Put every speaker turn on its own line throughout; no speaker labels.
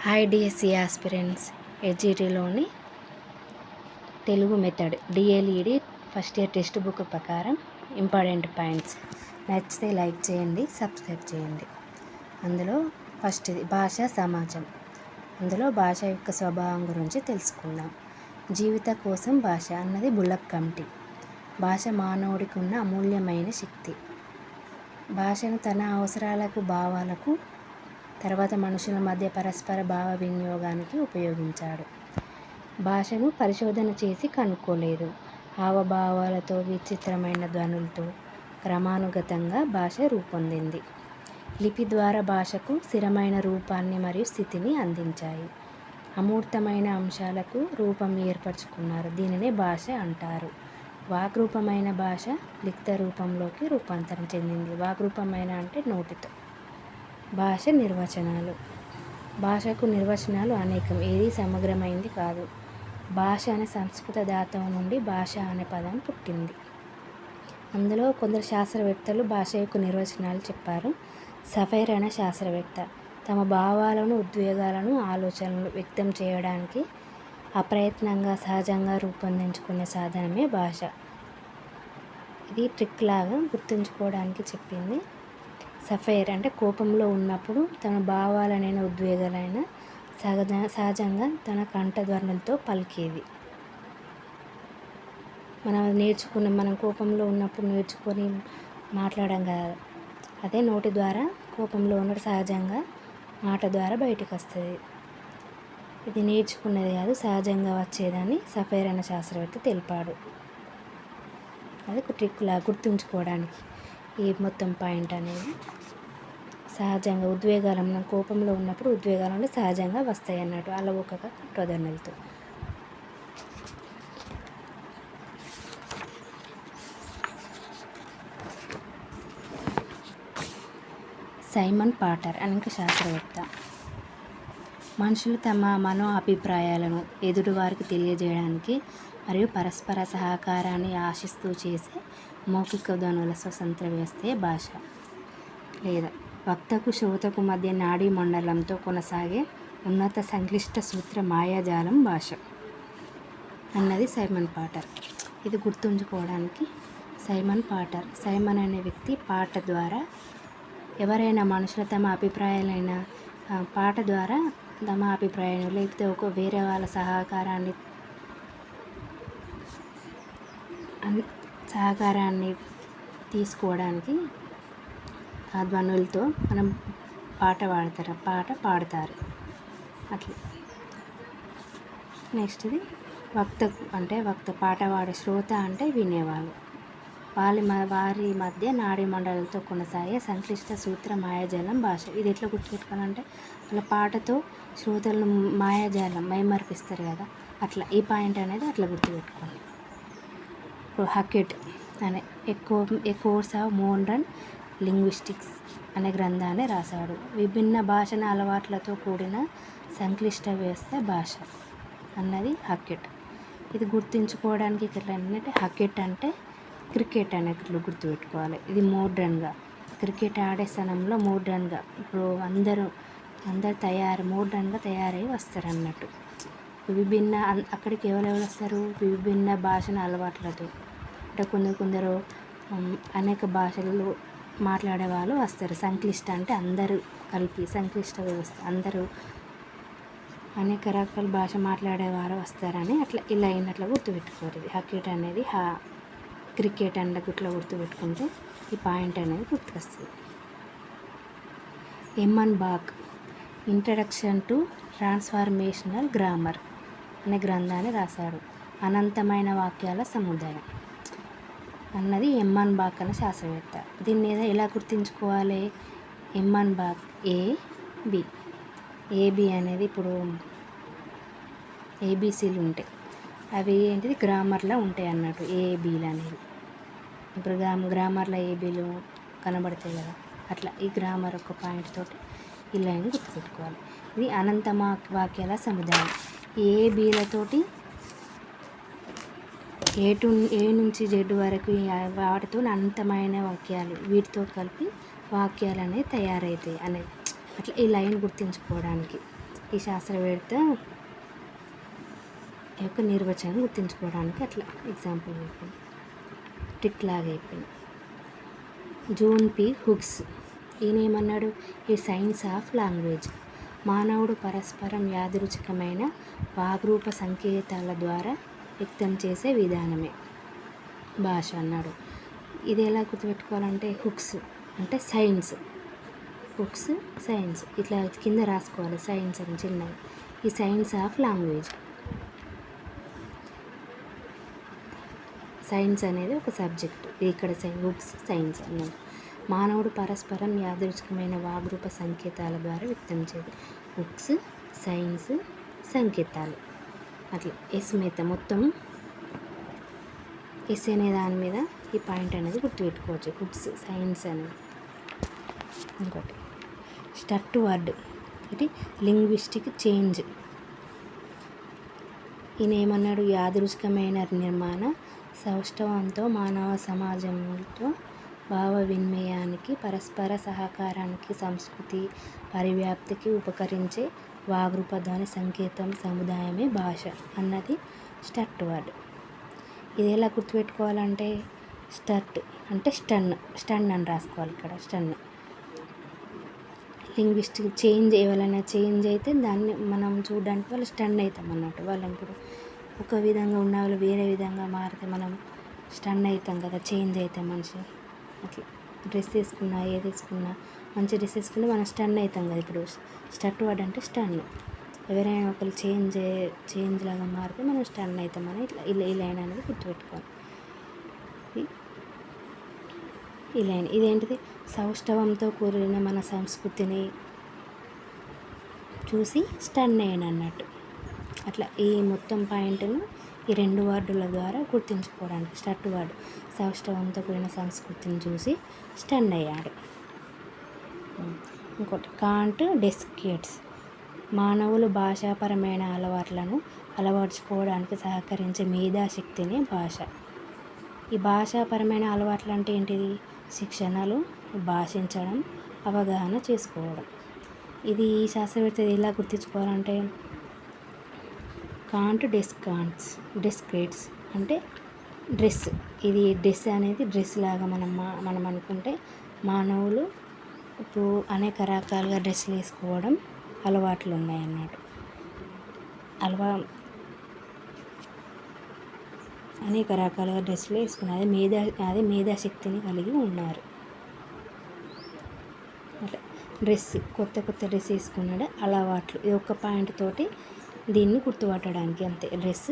Hi DSC aspirants. హెచ్జిటిలోని Telugu method DLED first year textbook ప్రకారం important points నచ్చితే like చేయండి, సబ్స్క్రైబ్ చేయండి. అందులో ఫస్ట్ది భాష సమాజం. అందులో భాష యొక్క స్వభావం గురించి తెలుసుకుందాం. జీవిత కోసం భాష అన్నది బుల్లక్ కమిటీ. భాష మానవుడికి ఉన్న అమూల్యమైన శక్తి. భాషను తన అవసరాలకు, భావాలకు, తర్వాత మనుషుల మధ్య పరస్పర భావ వినియోగానికి ఉపయోగించాడు. భాషను పరిశోధన చేసి కనుక్కోలేదు. హావభావాలతో, విచిత్రమైన ధ్వనులతో క్రమానుగతంగా భాష రూపొందింది. లిపి ద్వారా భాషకు స్థిరమైన రూపాన్ని మరియు స్థితిని అందించాయి. అమూర్తమైన అంశాలకు రూపం ఏర్పరచుకున్నారు. దీనినే భాష అంటారు. వాగ్రూపమైన భాష లిఖిత రూపంలోకి రూపాంతరం చెందింది. వాగ్రూపమైన అంటే నోటితో. భాష నిర్వచనాలు. భాషకు నిర్వచనాలు అనేకం, ఏది సమగ్రమైంది కాదు. భాష అనే సంస్కృత ధాతువు నుండి భాష అనే పదం పుట్టింది. అందులో కొందరు శాస్త్రవేత్తలు భాష యొక్క నిర్వచనాలు చెప్పారు. సఫైర్ అనే శాస్త్రవేత్త తమ భావాలను, ఉద్వేగాలను, ఆలోచనలను వ్యక్తం చేయడానికి అప్రయత్నంగా సహజంగా రూపొందించుకునే సాధనమే భాష. ఇది ట్రిక్ లాగా గుర్తుంచుకోవడానికి చెప్పింది. సఫైర్ అంటే కోపంలో ఉన్నప్పుడు తన భావాలనైనా, ఉద్వేగాలైనా సహజంగా తన కంఠధ్వనులతో పలికేది. మనం కోపంలో ఉన్నప్పుడు నేర్చుకొని మాట్లాడడం కదా, అదే నోటి ద్వారా కోపంలో ఉన్నప్పుడు సహజంగా మాట ద్వారా బయటకు వస్తుంది. ఇది నేర్చుకున్నది కాదు, సహజంగా వచ్చేదని సఫైర్ అనే శాస్త్రవేత్త తెలిపాడు. అది ట్రిక్లా గుర్తుంచుకోవడానికి ఈ మొత్తం పాయింట్ అనేది. సహజంగా ఉద్వేగాలు, మనం కోపంలో ఉన్నప్పుడు ఉద్వేగాలు అంటే సహజంగా వస్తాయి అన్నట్టు, అలవోకగా కంఠధ్వనులతో. సైమన్ పాటర్ అనేక శాస్త్రవేత్త. మనుషులు తమ మనో అభిప్రాయాలను ఎదుటివారికి తెలియజేయడానికి మరియు పరస్పర సహకారాన్ని ఆశిస్తూ చేసే మౌఖిక ధ్వనుల స్వతంత్ర వ్యవస్థే భాష. లేదా వక్తకు, శ్రోతకు మధ్య నాడీ మండలంతో కొనసాగే ఉన్నత సంక్లిష్ట సూత్ర మాయాజాలం భాష అన్నది సైమన్ పాటర్. ఇది గుర్తుంచుకోవడానికి సైమన్ పాటర్. సైమన్ అనే వ్యక్తి పాట ద్వారా ఎవరైనా మనుషులు తమ అభిప్రాయాలైన పాట ద్వారా తమ అభిప్రాయాలు, లేకపోతే ఒక వేరే వాళ్ళ సహకారాన్ని తీసుకోవడానికి ఆ ధ్వనులతో మనం పాట పాడతారు అట్లా. నెక్స్ట్ది వక్త పాట పాడే, శ్రోత అంటే వినేవాళ్ళు. వారి మధ్య నాడీ మండలాలతో కొనసాగే సంక్లిష్ట సూత్ర మాయాజాలం భాష. ఇది ఎట్లా గుర్తుపెట్టుకోవాలంటే వాళ్ళ పాటతో శ్రోతలను మాయాజాలం మైమర్పిస్తారు కదా, అట్లా ఈ పాయింట్ అనేది అట్లా గుర్తుపెట్టుకోండి. ఇప్పుడు హకెట్ అనే ఏ కోర్స్ ఆఫ్ మోడర్న్ లింగ్విస్టిక్స్ అనే గ్రంథాన్ని రాశాడు. విభిన్న భాషణ అలవాట్లతో కూడిన సంక్లిష్ట వ్యవస్థ భాష అన్నది హకెట్. ఇది గుర్తుంచుకోవడానికి ఇక్కడ ఏంటంటే హకెట్ అంటే క్రికెట్ అనేది గుర్తుపెట్టుకోవాలి. ఇది మోడ్రన్గా, క్రికెట్ ఆడే స్థలంలో మోడ్రన్గా ఇప్పుడు అందరూ మోడ్రన్గా తయారై వస్తారు అన్నట్టు. అక్కడికి ఎవరెవరు వస్తారు? విభిన్న భాషణ అలవాట్లతో, అంటే కొందరు అనేక భాషలు మాట్లాడే వాళ్ళు వస్తారు. సంక్లిష్ట అంటే అందరూ కలిపి, సంక్లిష్ట వ్యవస్థ అందరూ అనేక రకాల భాష మాట్లాడేవారు వస్తారని అట్లా ఇలా అయినట్లా గుర్తుపెట్టుకోరు. ఇది హకెట్ అనేది క్రికెట్ అన్న గుట్లా గుర్తుపెట్టుకుంటే ఈ పాయింట్ అనేది గుర్తుకొస్తుంది. ఎమ్మన్ బాక్ ఇంట్రడక్షన్ టు ట్రాన్స్ఫార్మేషనల్ గ్రామర్ అనే గ్రంథాన్ని రాశాడు. అనంతమైన వాక్యాల సముదాయం అన్నది ఎమ్మన్ బాక్ అనే శాస్త్రవేత్త. దీన్ని ఎలా గుర్తుంచుకోవాలి? ఎమ్మన్ బాక్ ఏబి అనేది ఇప్పుడు ఏబీసీలు ఉంటాయి, అవి ఏంటిది గ్రామర్లో ఉంటాయి అన్నట్టు. ఏబీలు అనేది ఇప్పుడు గ్రామర్లో ఏబీలు కనబడతాయి కదా, అట్లా ఈ గ్రామర్ ఒక పాయింట్ తోటి ఈ లైన్ గుర్తుపెట్టుకోవాలి. ఇది అనంత వాక్యాల సముదాయం. ఏబీలతోటి ఏ నుంచి జెడ్ వరకు వాటితో అనంతమైన వాక్యాలు, వీటితో కలిపి వాక్యాలు అనేవి తయారవుతాయి అనేది అట్లా ఈ లైన్ గుర్తుంచుకోవడానికి. ఈ శాస్త్రవేత్త యొక్క నిర్వచనం గుర్తుంచుకోవడానికి అట్లా ఎగ్జాంపుల్ చెప్పింది, ట్రిక్ లాగా చెప్పింది. జోన్ పి హుక్స్ ఈయన ఏమన్నాడు, ఈ సైన్స్ ఆఫ్ లాంగ్వేజ్ మానవుడు పరస్పరం యాదృచ్ఛికమైన వాగ్రూప సంకేతాల ద్వారా వ్యక్తం చేసే విధానమే భాష అన్నాడు. ఇది ఎలా గుర్తుపెట్టుకోవాలంటే హుక్స్ అంటే సైన్స్, హుక్స్ సైన్స్ ఇట్లా కింద రాసుకోవాలి సైన్స్ అని చిన్నది. ఈ సైన్స్ ఆఫ్ లాంగ్వేజ్, సైన్స్ అనేది ఒక సబ్జెక్ట్, ఇక్కడ హుక్స్ సైన్స్ అన్నది. మానవుడు పరస్పరం యాదృచ్ఛికమైన వాగ్రూప సంకేతాల ద్వారా వ్యక్తం చేయాలి. హుక్స్ సైన్స్ సంకేతాలు అట్లా ఎస్ మీద మొత్తం ఎస్ అనే దాని మీద ఈ పాయింట్ అనేది గుర్తుపెట్టుకోవచ్చు, హుక్స్ సైన్స్ అనేది. ఇంకోటి స్ట్రక్ట్ వర్డ్, ఇది లింగ్విస్టిక్ చేంజ్. ఈయన ఏమన్నాడు, యాదృచ్ఛికమైన నిర్మాణ సౌష్ఠవంతో మానవ సమాజంతో భావ వినిమయానికి, పరస్పర సహకారానికి, సంస్కృతి పరివ్యాప్తికి ఉపకరించే వాగ్రూప ధ్వని సంకేతం సముదాయమే భాష అన్నది స్ట్రక్ట్ వర్డ్. ఇది ఎలా గుర్తుపెట్టుకోవాలంటే స్ట్రక్ట్ అంటే స్టన్ అని రాసుకోవాలి ఇక్కడ, స్టన్. లింగ్విస్టిక్ చేంజ్, ఎవరైనా చేంజ్ అయితే దాన్ని మనం చూడడానికి వాళ్ళు స్టన్ అవుతాం అన్నట్టు. వాళ్ళని ఇప్పుడు ఒక విధంగా ఉన్న వాళ్ళు వేరే విధంగా మారితే మనం స్టన్ అవుతాం కదా, చేంజ్ అవుతాం మనిషి. అట్లా డ్రెస్ వేసుకున్నా ఏది వేసుకున్నా మంచి డ్రెస్ వేసుకుంటే మనం స్టన్ అవుతాం కదా. ఇప్పుడు స్ట్రక్ట్ వర్డ్ అంటే స్టన్, ఎవరైనా ఒకరు చేంజ్ లాగా మారితే మనం స్టన్ అవుతామని ఇట్లా ఈ లైన్ అనేది గుర్తుపెట్టుకోవాలి. ఈ లైన్ ఇదేంటిది, సౌష్ఠవంతో కూడిన మన సంస్కృతిని చూసి స్టన్ అయ్యాను అన్నట్టు. అట్లా ఈ మొత్తం పాయింట్ను ఈ రెండు వర్డుల ద్వారా గుర్తుంచుకోవడానికి, స్ట్రక్ట్ వర్డ్ సౌష్ఠవంతో కూడిన సంస్కృతిని చూసి స్టన్ అయ్యాడు. ఇంకోటి కాంట్ డెస్కేట్స్, మానవులు భాషాపరమైన అలవాట్లను అలవర్చుకోవడానికి సహకరించే మేధాశక్తిని భాష. ఈ భాషాపరమైన అలవాట్లు అంటే ఏంటిది, శిక్షణలు, భాషించడం, అవగాహన చేసుకోవడం. ఇది ఈ శాస్త్రవేత్త ఎలా గుర్తించుకోవాలంటే కాంట్ డెస్కేట్స్ అంటే డ్రెస్. ఇది డ్రెస్ అనేది డ్రెస్ లాగా మనం అనుకుంటే మానవులు ఇప్పుడు అనేక రకాలుగా డ్రెస్సులు వేసుకోవడం అలవాట్లు ఉన్నాయన్నట్టు. అనేక రకాలుగా డ్రెస్సులు వేసుకున్నారు, అది మేధాశక్తిని కలిగి ఉన్నారు. అట్లా డ్రెస్, కొత్త డ్రెస్ వేసుకున్నాడు అలవాట్లు. ఇది ఒక్క పాయింట్ తోటి దీన్ని గుర్తుపట్టడానికి అంతే. డ్రెస్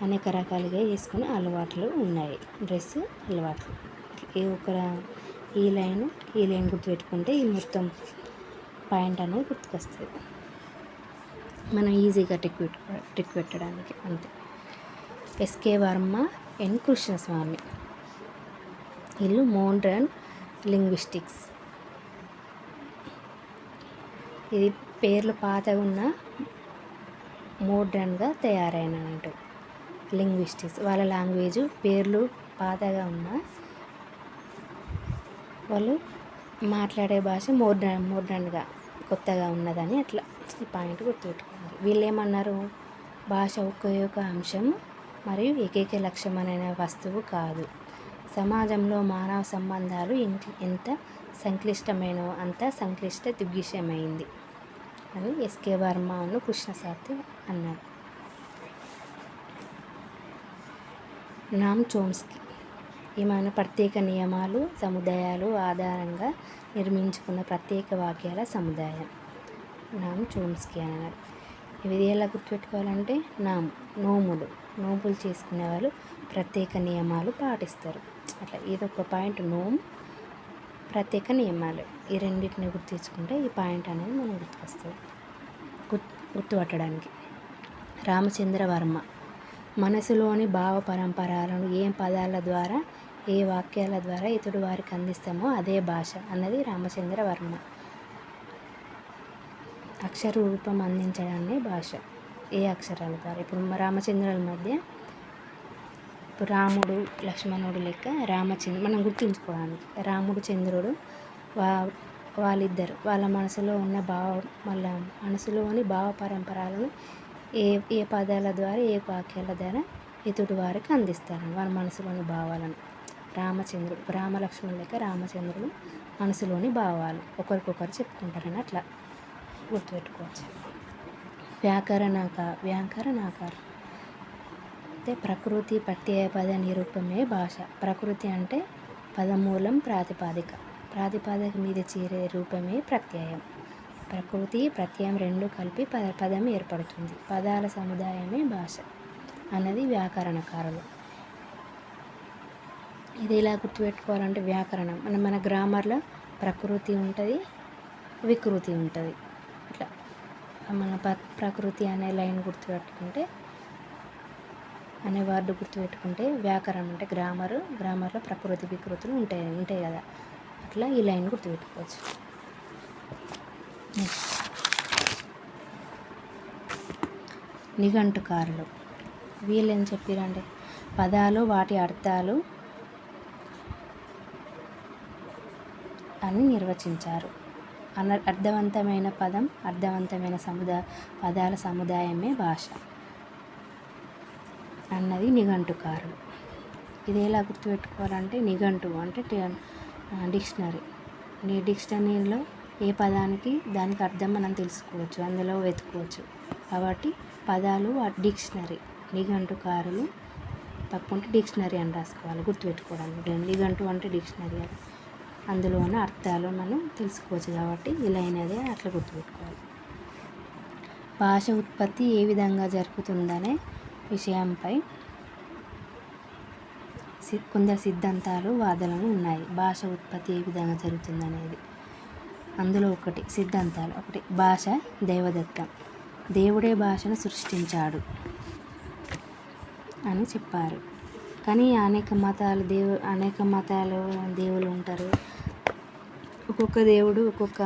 అనేక రకాలుగా వేసుకునే అలవాట్లు ఉన్నాయి, డ్రెస్ అలవాట్లు. ఈ లైన్ గుర్తుపెట్టుకుంటే ఈ మొత్తం పాయింట్ అనేది గుర్తుకొస్తుంది, మనం ఈజీగా టిక్ పెట్టడానికి అంతే. ఎస్కే వర్మ ఎన్ కృష్ణస్వామి, వీళ్ళు మోడ్రన్ లింగ్విస్టిక్స్. ఇది పేర్లు పాతగా ఉన్న మోడ్రన్గా తయారైనట్టు లింగ్విస్టిక్స్. వాళ్ళ లాంగ్వేజ్ పేర్లు పాతగా ఉన్న వాళ్ళు మాట్లాడే భాష మోడ్రన్గా కొత్తగా ఉన్నదని అట్లా ఈ పాయింట్ గుర్తుపెట్టుకోండి. వీళ్ళు ఏమన్నారు, భాష ఒక్క అంశం మరియు ఏకైక లక్ష్యమైన వస్తువు కాదు, సమాజంలో మానవ సంబంధాలు ఎంత సంక్లిష్టమైనవో అంత సంక్లిష్ట దిగ్విషయమైంది అని ఎస్కే వర్మను కృష్ణశాస్త్రి అన్నారు. నామ్ చోమ్స్కీ ఏమైనా ప్రత్యేక నియమాలు, సముదాయాలు ఆధారంగా నిర్మించుకున్న ప్రత్యేక వాక్యాల సముదాయం నామ్ చోమ్స్కీ అన్నారు. ఇవి ఎలా గుర్తుపెట్టుకోవాలంటే నోములు చేసుకునే వాళ్ళు ప్రత్యేక నియమాలు పాటిస్తారు. అట్లా ఇదొక పాయింట్, ప్రత్యేక నియమాలు. ఈ రెండింటిని గుర్తించుకుంటే ఈ పాయింట్ అనేది మనం గుర్తుపట్టడానికి. రామచంద్ర వర్మ మనసులోని భావ పరంపరలను ఏ పదాల ద్వారా, ఏ వాక్యాల ద్వారా ఇతడు వారికి అందిస్తామో అదే భాష అన్నది రామచంద్ర వర్మ. అక్షర రూపం అందించడాన్ని భాష, ఏ అక్షరాల ద్వారా. ఇప్పుడు రామచంద్రుల మధ్య ఇప్పుడు రాముడు లక్ష్మణుడు లెక్క మనం గుర్తుంచుకోవడానికి రాముడు చంద్రుడు వాళ్ళ మనసులో ఉన్న వాళ్ళ మనసులోని భావ పరంపరలను ఏ పదాల ద్వారా ఏ వాక్యాల ద్వారా ఎదుటి వారికి అందిస్తారని వాళ్ళ మనసులోని భావాలను. రామలక్ష్మణుల లెక్క రామచంద్రుడు మనసులోని భావాలు ఒకరికొకరు చెప్పుకుంటారని అట్లా గుర్తుపెట్టుకోవచ్చు. వ్యాకరణాకారం అంటే ప్రకృతి ప్రత్యయ పద నిరూపమే భాష. ప్రకృతి అంటే పదమూలం ప్రాతిపాదిక మీద చేరే రూపమే ప్రత్యయం. ప్రకృతి ప్రత్యయం రెండు కలిపి పదం ఏర్పడుతుంది. పదాల సముదాయమే భాష అన్నది వ్యాకరణకారులు. ఇది ఎలా గుర్తుపెట్టుకోవాలంటే వ్యాకరణం మన గ్రామర్లో ప్రకృతి ఉంటుంది, వికృతి ఉంటుంది. అట్లా మన ప్రకృతి అనే లైన్ గుర్తుపెట్టుకుంటే అనే వర్డ్ గుర్తుపెట్టుకుంటే వ్యాకరణం అంటే గ్రామర్లో ప్రకృతి వికృతులు ఉంటాయి కదా, అట్లా ఈ లైన్ గుర్తుపెట్టుకోవచ్చు. నిఘంటుకారులు వీళ్ళు ఏం చెప్పారంటే పదాలు వాటి అర్థాలు అని నిర్వచించారు. అర్థవంతమైన పదం, అర్థవంతమైన పదాల సముదాయమే భాష అన్నది నిఘంటుకారులు. ఇది ఎలా గుర్తుపెట్టుకోవాలంటే నిఘంటు అంటే డిక్షనరీ. డిక్షనరీలో ఏ పదానికి దానికి అర్థం మనం తెలుసుకోవచ్చు, అందులో వెతుక్కోవచ్చు. కాబట్టి పదాలు డిక్షనరీ. నిఘంటుకారులు తప్పుంటే డిక్షనరీ అని రాసుకోవాలి గుర్తుపెట్టుకోవడానికి. నిఘంటు అంటే డిక్షనరీ, అందులో ఉన్న అర్థాలు మనం తెలుసుకోవచ్చు. కాబట్టి ఇలా అయినదే అట్లా గుర్తుపెట్టుకోవాలి. భాష ఉత్పత్తి ఏ విధంగా జరుగుతుందనే విషయంపై కొందరు సిద్ధాంతాలు వాదనలు ఉన్నాయి. భాష ఉత్పత్తి ఏ విధంగా జరుగుతుందనేది అందులో ఒకటి భాష దైవదత్తం. దేవుడే భాషను సృష్టించాడు అని చెప్పారు. కానీ అనేక మతాలు దేవుళ్ళు ఉంటారు. ఒక్కొక్క దేవుడు ఒక్కొక్క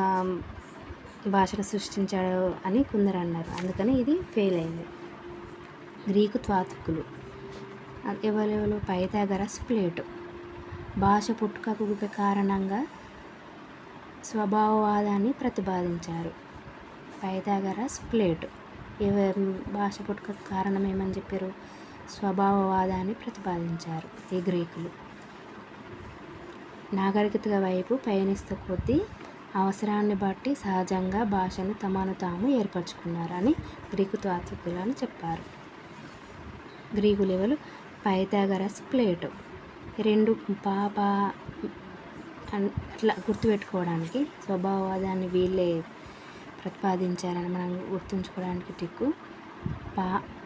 భాషను సృష్టించాడు అని కొందరు అన్నారు. అందుకని ఇది ఫెయిల్ అయింది. గ్రీకు తాత్వికులు ఎవరెవరు? Pythagoras, Plato. భాష పుట్టుకకు కారణంగా స్వభావవాదాన్ని ప్రతిపాదించారు. పైథాగరస్, ప్లేటో భాష పుట్టుకకు కారణం ఏమని చెప్పారు? స్వభావవాదాన్ని ప్రతిపాదించారు ఈ గ్రీకులు. నాగరికత వైపు పయనిస్తూ కొద్దీ అవసరాన్ని బట్టి సహజంగా భాషను తమను తాము ఏర్పరచుకున్నారని గ్రీకు తాత్వికులు అని చెప్పారు. గ్రీకులు ఎవరు? Pythagoras, Plato. రెండు అట్లా గుర్తుపెట్టుకోవడానికి స్వభావవాదాన్ని వీళ్ళే ప్రతిపాదించారని మనం గుర్తుంచుకోవడానికి టిక్కు.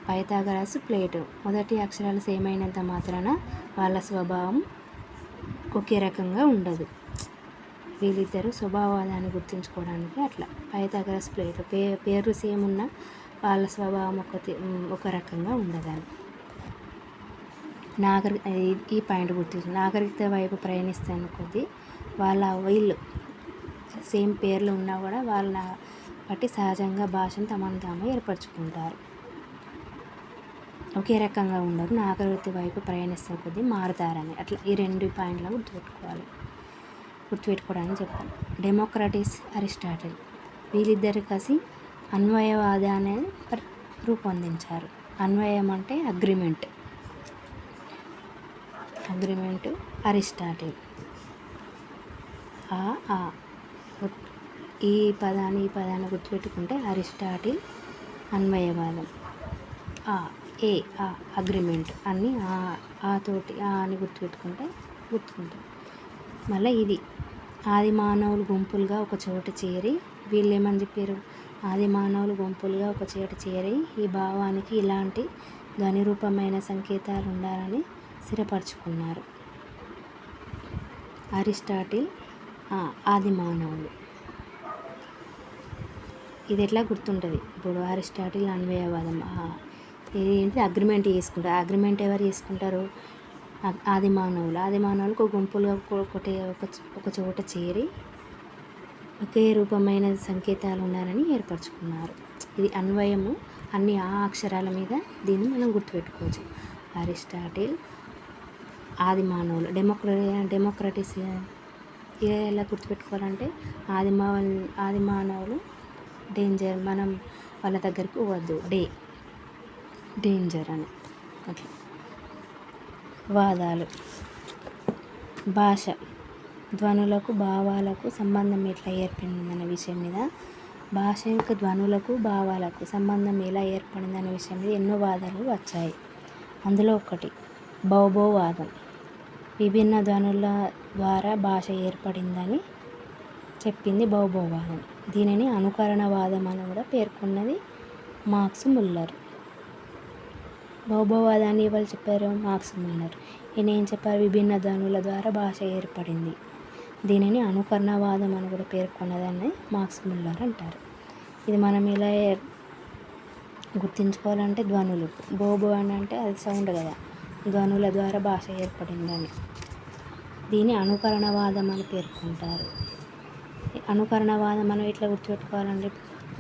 పైథాగరస్, ప్లేటో మొదటి అక్షరాలు సేమ్ అయినంత మాత్రాన వాళ్ళ స్వభావం ఒకే రకంగా ఉండదు. వీళ్ళిద్దరు స్వభావవాదాన్ని గుర్తుంచుకోవడానికి అట్లా. పైథాగరస్, ప్లేటో పేరు సేమ్ ఉన్న వాళ్ళ స్వభావం ఒక రకంగా ఉండదని. ఈ పాయింట్ గుర్తు. నాగరికత వైపు ప్రయాణిస్తున్న కొద్దీ వీళ్ళు సేమ్ పేర్లు ఉన్నా కూడా వాళ్ళ బట్టి సహజంగా భాషను తమను తాము ఏర్పరచుకుంటారు, ఒకే రకంగా ఉండరు. నాగరికత వైపు ప్రయాణిస్తున్న కొద్దీ మారుతారని. అట్లా ఈ రెండు పాయింట్లను గుర్తుపెట్టుకోవడానికి చెప్పాను. డెమోక్రటిస్, అరిస్టాటిల్ వీళ్ళిద్దరు కలిసి అన్వయవాదాన్ని రూపొందించారు. అన్వయం అంటే అగ్రిమెంట్. అరిస్టాటిల్. ఈ పదాన్ని గుర్తుపెట్టుకుంటే అరిస్టాటిల్ అన్వయవాదం. అగ్రిమెంట్ అన్ని తోటి అని గుర్తుకుంటే మళ్ళీ ఇది ఆది మానవులు గుంపులుగా ఒక చోట చేరి వీళ్ళు ఏమని చెప్పారు? ఆది మానవులు గుంపులుగా ఒక చోట చేరి ఈ భావానికి ఇలాంటి ధ్వనిరూపమైన సంకేతాలు ఉండాలని స్థిరపరచుకున్నారు. అరిస్టాటిల్ ఆది మానవులు. ఇది ఎట్లా గుర్తుంటుంది? ఇప్పుడు అరిస్టాటిల్ అన్వయవాదం ఏంటి? అగ్రిమెంట్ చేసుకుంటారు. అగ్రిమెంట్ ఎవరు చేసుకుంటారు? ఆది మానవులకు గుంపులుగా ఒక చోట చేరి ఒకే రూపమైన సంకేతాలు ఉండాలని ఏర్పరచుకున్నారు. ఇది అన్వయము. అన్ని అక్షరాల మీద దీన్ని మనం గుర్తుపెట్టుకోవచ్చు. అరిస్టాటిల్ ఆది మానవులు. డెమోక్రటిస్ ఎలా గుర్తుపెట్టుకోవాలంటే ఆది మానవులు డేంజర్, మనం వాళ్ళ దగ్గరికి పోవద్దు, డేంజర్ అని. అట్లా వాదాలు. భాష ధ్వనులకు భావాలకు సంబంధం ఎట్లా ఏర్పడిందనే విషయం మీద, భాష యొక్క ధ్వనులకు భావాలకు సంబంధం ఎలా ఏర్పడిందనే విషయం మీద ఎన్నో వాదాలు వచ్చాయి. అందులో ఒకటి బౌభౌవాదం. విభిన్న ధ్వనుల ద్వారా భాష ఏర్పడిందని చెప్పింది బౌభౌవాదం. దీనిని అనుకరణవాదం అని కూడా పేర్కొన్నది మార్క్స్ ముల్లర్. బౌభౌవాదాన్ని ఎవరు చెప్పారు? Marks Muller. ఈయన ఏం చెప్పారు? విభిన్న ధ్వనుల ద్వారా భాష ఏర్పడింది, దీనిని అనుకరణవాదం అని కూడా పేర్కొన్నదాన్ని మార్క్స్ ముల్లర్ అంటారు. ఇది మనం ఎలా గుర్తించుకోవాలంటే ధ్వనులు, బోబో అని అంటే అది సౌండ్ కదా, ధ్వనుల ద్వారా భాష ఏర్పడిందని. దీన్ని అనుకరణవాదం అని పేర్కొంటారు. అనుకరణవాదం మనం ఎట్లా గుర్తుపెట్టుకోవాలంటే,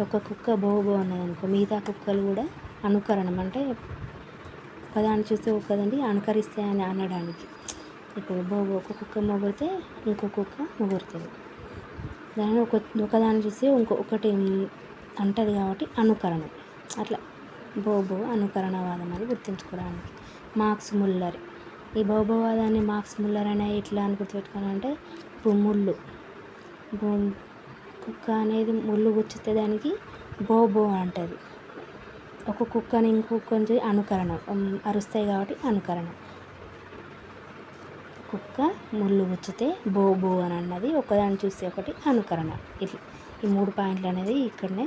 ఒక కుక్క బోబో అన్నదనుకో, మిగతా కుక్కలు కూడా అనుకరణం అంటే ఒకదాన్ని చూస్తే ఒకదాన్ని అనుకరిస్తాయని అనడానికి. ఇప్పుడు బోబో ఒక కుక్క మొగిరితే ఇంకో కుక్క మొగురుతుంది, దాన్ని ఒకదాన్ని చూస్తే ఒకటి అంటది కాబట్టి అనుకరణం. అట్లా బోబో అనుకరణవాదం అని గుర్తుంచుకోవడానికి. Marks Muller. ఈ బౌభౌవాదాన్ని మార్క్స్ ముల్లర్ అనే ఎట్లా అని గుర్తుపెట్టుకోవాలంటే, ఇప్పుడు ముళ్ళు, కుక్క అనేది ముళ్ళు గుచ్చితే దానికి బోబో అంటది. ఒక కుక్కని ఇంకొకటి అనుకరణం, అరుస్తాయి కాబట్టి అనుకరణం. కుక్క ముళ్ళు గుచ్చితే బోబో అని అన్నది, ఒకదాన్ని చూస్తే ఒకటి అనుకరణ. ఇట్లా ఈ 3 పాయింట్లు అనేది ఇక్కడనే.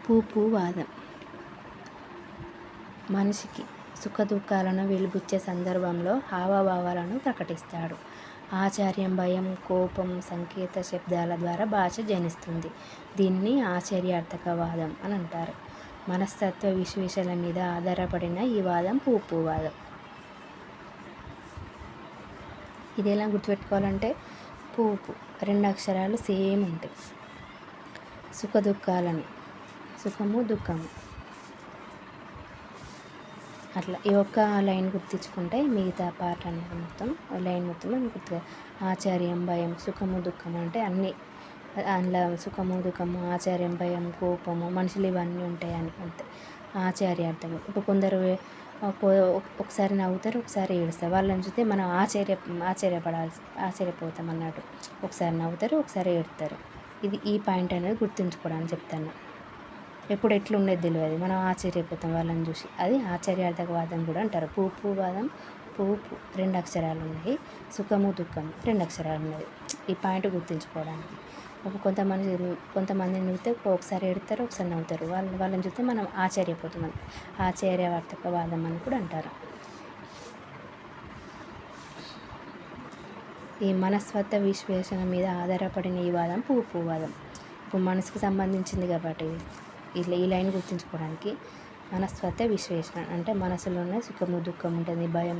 పూపువాదం. మనిషికి సుఖదుఖాలను వెలిబుచ్చే సందర్భంలో హావభావాలను ప్రకటిస్తాడు. ఆశ్చర్యం, భయం, కోపం సంకేత శబ్దాల ద్వారా భాష జనిస్తుంది. దీన్ని ఆశ్చర్యార్థకవాదం అని అంటారు. మనస్తత్వ విశ్లేషణ మీద ఆధారపడిన ఈ వాదం పూపువాదం. ఇది ఎలా గుర్తుపెట్టుకోవాలంటే, పూపు 2 అక్షరాలు సేమ్ ఉంటాయి. సుఖదుఖాలను, సుఖము దుఃఖము, అట్లా ఈ ఒక్క లైన్ గుర్తించుకుంటే మిగతా పార్ట్ అనేది మొత్తం లైన్ మొత్తం గుర్తుగా. ఆశ్చర్యం, భయం, సుఖము దుఃఖము అంటే అన్నీ అందులో సుఖము దుఃఖము, ఆశ్చర్యం, భయం, కోపము, మనుషులు ఇవన్నీ ఉంటాయని అంతే ఆశ్చర్యార్థం. ఇప్పుడు కొందరు ఒకసారి నవ్వుతారు, ఒకసారి ఏడుస్తారు. వాళ్ళని చూస్తే మనం ఆశ్చర్యపోతాం అన్నట్టు. ఒకసారి నవ్వుతారు, ఒకసారి ఏడుస్తారు. ఈ పాయింట్ అనేది గుర్తుంచుకోవడానికి చెప్తాను. ఎప్పుడు ఎట్లుండేది తెలియదు, మనం ఆశ్చర్యపోతాం వాళ్ళని చూసి. అది ఆశ్చర్యార్థకవాదం కూడా అంటారు. పూపువాదం, పూపు 2 అక్షరాలు ఉన్నాయి, సుఖము దుఃఖము 2 అక్షరాలు ఉన్నాయి. ఈ పాయింట్ గుర్తుంచుకోవడానికి. కొంతమందిని చూస్తే ఒకసారి ఏడుతారు, ఒకసారి నవ్వుతారు. వాళ్ళని చూస్తే మనం ఆశ్చర్యపోతాం. ఆశ్చర్యార్థకవాదం అని కూడా అంటారు. ఈ మనస్తత్వ విశ్లేషణ మీద ఆధారపడిన ఈ వాదం పూపువాదం. ఇప్పుడు మనసుకు సంబంధించింది కాబట్టి ఈ లైన్ గుర్తుంచుకోవడానికి. మనస్తత్వ విశ్లేషణ అంటే మనసులోనే సుఖము దుఃఖం ఉంటుంది, భయం,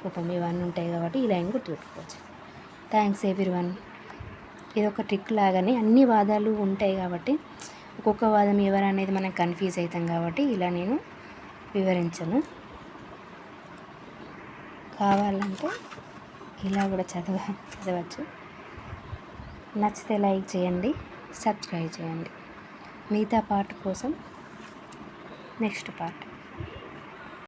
కోపం ఇవన్నీ ఉంటాయి కాబట్టి ఈ లైన్ గుర్తుపెట్టుకోవచ్చు. Thanks everyone. ఇది ఒక ట్రిక్ లాగానే అన్ని వాదాలు ఉంటాయి కాబట్టి ఒక్కొక్క వాదం ఎవరనేది మనం కన్ఫ్యూజ్ అవుతాం కాబట్టి ఇలా నేను వివరించను. కావాలంటే ఇలా కూడా చదవచ్చు. నచ్చితే లైక్ చేయండి, సబ్స్క్రైబ్ చేయండి. మిగతా పార్ట్ కోసం నెక్స్ట్ పార్ట్.